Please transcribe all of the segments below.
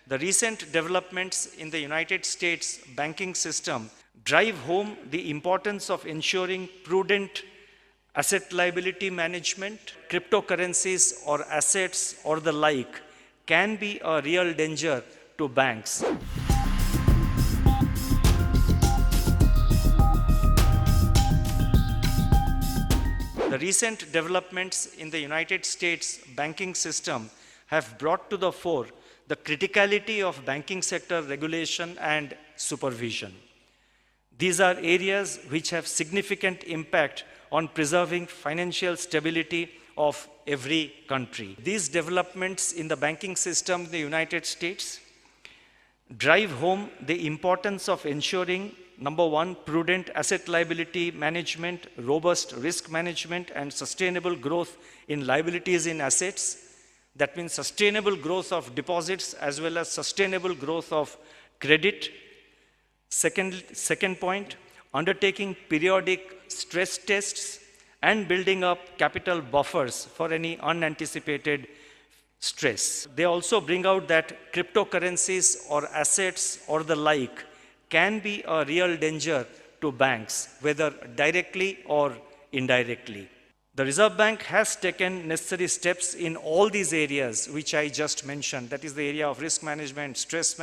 The recent developments in the United States banking system drive home the importance of ensuring prudent asset-liability management. Cryptocurrencies or assets or the like can be a real danger to banks. The recent developments in the United States banking system have brought to the fore the criticality of banking sector regulation and supervision. These are areas which have significant impact on preserving financial stability of every country. These developments in the banking system in the United States drive home the importance of ensuring, number one, prudent asset liability management, robust risk management, and sustainable growth in liabilities in assets. That means sustainable growth of deposits as well as sustainable growth of credit. Second point, undertaking periodic stress tests and building up capital buffers for any unanticipated stress. They also bring out that cryptocurrencies or assets or the like can be a real danger to banks, whether directly or indirectly. The Reserve Bank has taken necessary steps in all these areas which I just mentioned. That is the area of risk management, stress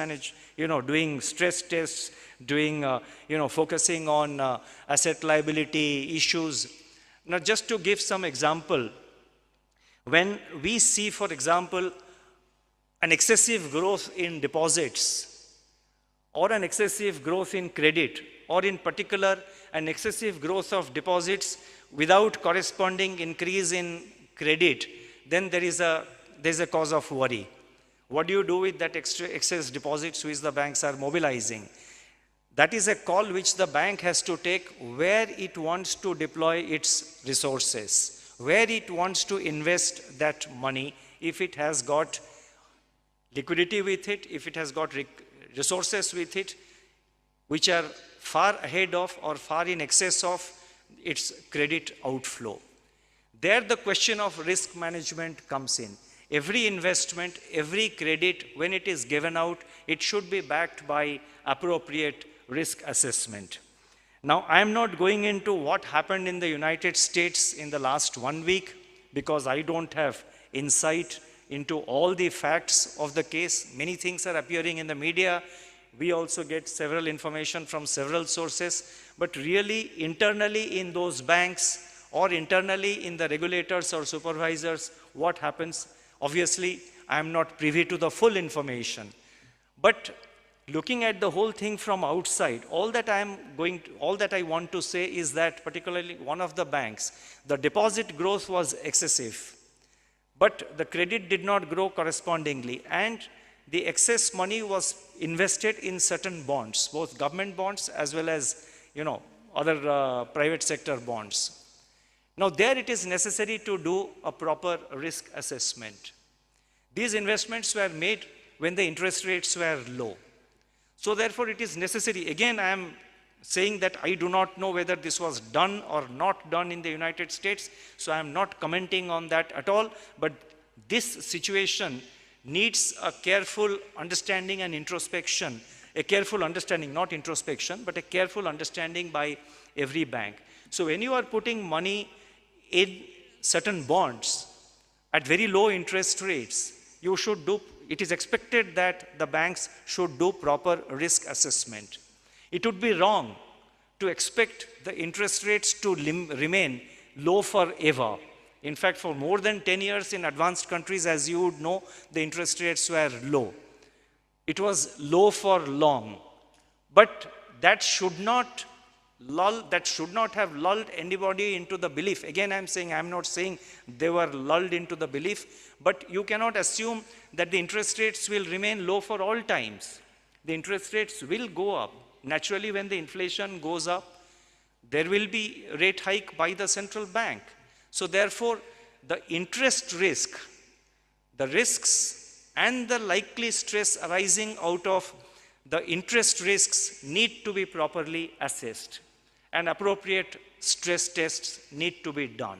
doing stress tests, doing, focusing on asset liability issues. Now, just to give some example, when we see, for example, an excessive growth in deposits or an excessive growth in credit, or in particular, an excessive growth of deposits without corresponding increase in credit, then there's a cause of worry. What do you do with that excess deposits which the banks are mobilizing? That is a call which the bank has to take where it wants to deploy its resources, where it wants to invest that money, if it has got liquidity with it, if it has got resources with it, which are far ahead of or far in excess of its credit outflow. There the question of risk management comes in. Every investment, every credit, when it is given out, it should be backed by appropriate risk assessment. Now, I am not going into what happened in the United States in the last 1 week because I don't have insight into all the facts of the case. Many things are appearing in the media. We also get several information from several sources, but really internally in those banks or internally in the regulators or supervisors, what happens? Obviously, I am not privy to the full information. But looking at the whole thing from outside, all that I want to say is that particularly one of the banks, the deposit growth was excessive, but the credit did not grow correspondingly, and the excess money was invested in certain bonds, both government bonds as well as other private sector bonds. Now there it is necessary to do a proper risk assessment. These investments were made when the interest rates were low. So therefore it is necessary. Again, I am saying that I do not know whether this was done or not done in the United States, so I am not commenting on that at all, but this situation needs a careful understanding and introspection, a careful understanding, not introspection, but a careful understanding by every bank. So when you are putting money in certain bonds at very low interest rates, it is expected that the banks should do proper risk assessment. It would be wrong to expect the interest rates to remain low forever. In fact, for more than 10 years in advanced countries, as you would know, the interest rates were low. It was low for long. But that should not have lulled anybody into the belief. Again, I'm not saying they were lulled into the belief, but you cannot assume that the interest rates will remain low for all times. The interest rates will go up. Naturally, when the inflation goes up, there will be rate hike by the central bank. So therefore, the interest risk, the risks and the likely stress arising out of the interest risks need to be properly assessed, and appropriate stress tests need to be done.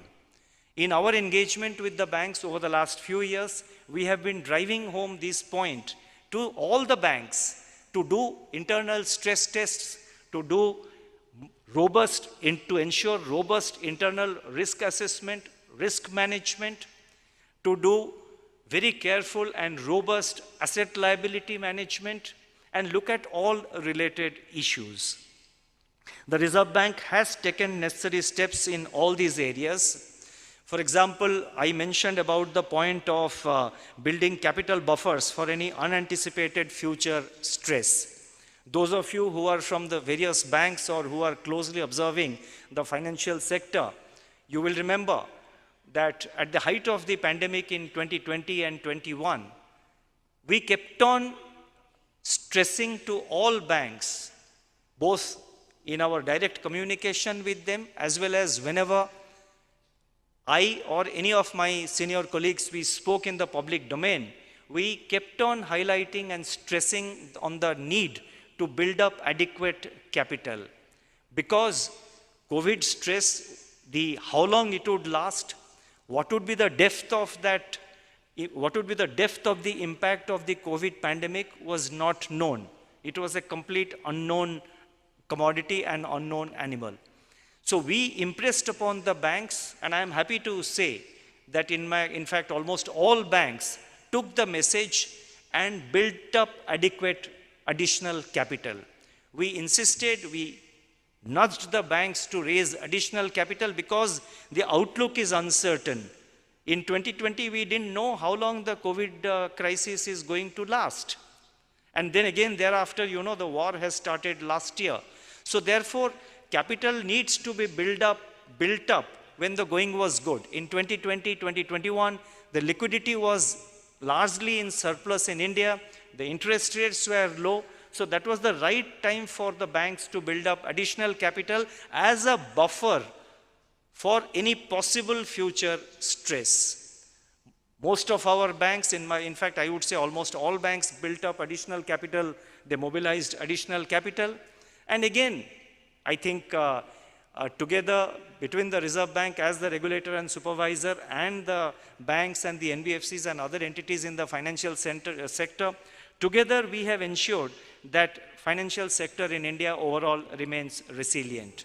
In our engagement with the banks over the last few years, we have been driving home this point to all the banks to do internal stress tests, to ensure robust internal risk assessment, risk management, to do very careful and robust asset liability management, and look at all related issues. The Reserve Bank has taken necessary steps in all these areas. For example, I mentioned about the point of building capital buffers for any unanticipated future stress. Those of you who are from the various banks or who are closely observing the financial sector, you will remember that at the height of the pandemic in 2020 and 21, we kept on stressing to all banks, both in our direct communication with them as well as whenever I or any of my senior colleagues, we spoke in the public domain, we kept on highlighting and stressing on the need to build up adequate capital. Because COVID stress, how long it would last, what would be the depth of that, what would be the depth of the impact of the COVID pandemic was not known. It was a complete unknown commodity and unknown animal. So we impressed upon the banks, and I am happy to say that in fact, almost all banks took the message and built up adequate additional capital. We insisted, we nudged the banks to raise additional capital because the outlook is uncertain. In 2020, we didn't know how long the COVID crisis is going to last. And then again, thereafter, the war has started last year. So therefore, capital needs to be built up when the going was good. In 2020, 2021, the liquidity was largely in surplus in India. The interest rates were low. So that was the right time for the banks to build up additional capital as a buffer for any possible future stress. Most of our banks, in fact, I would say almost all banks built up additional capital. They mobilized additional capital. And again, I think together between the Reserve Bank as the regulator and supervisor and the banks and the NBFCs and other entities in the financial sector, together we have ensured that financial sector in India overall remains resilient.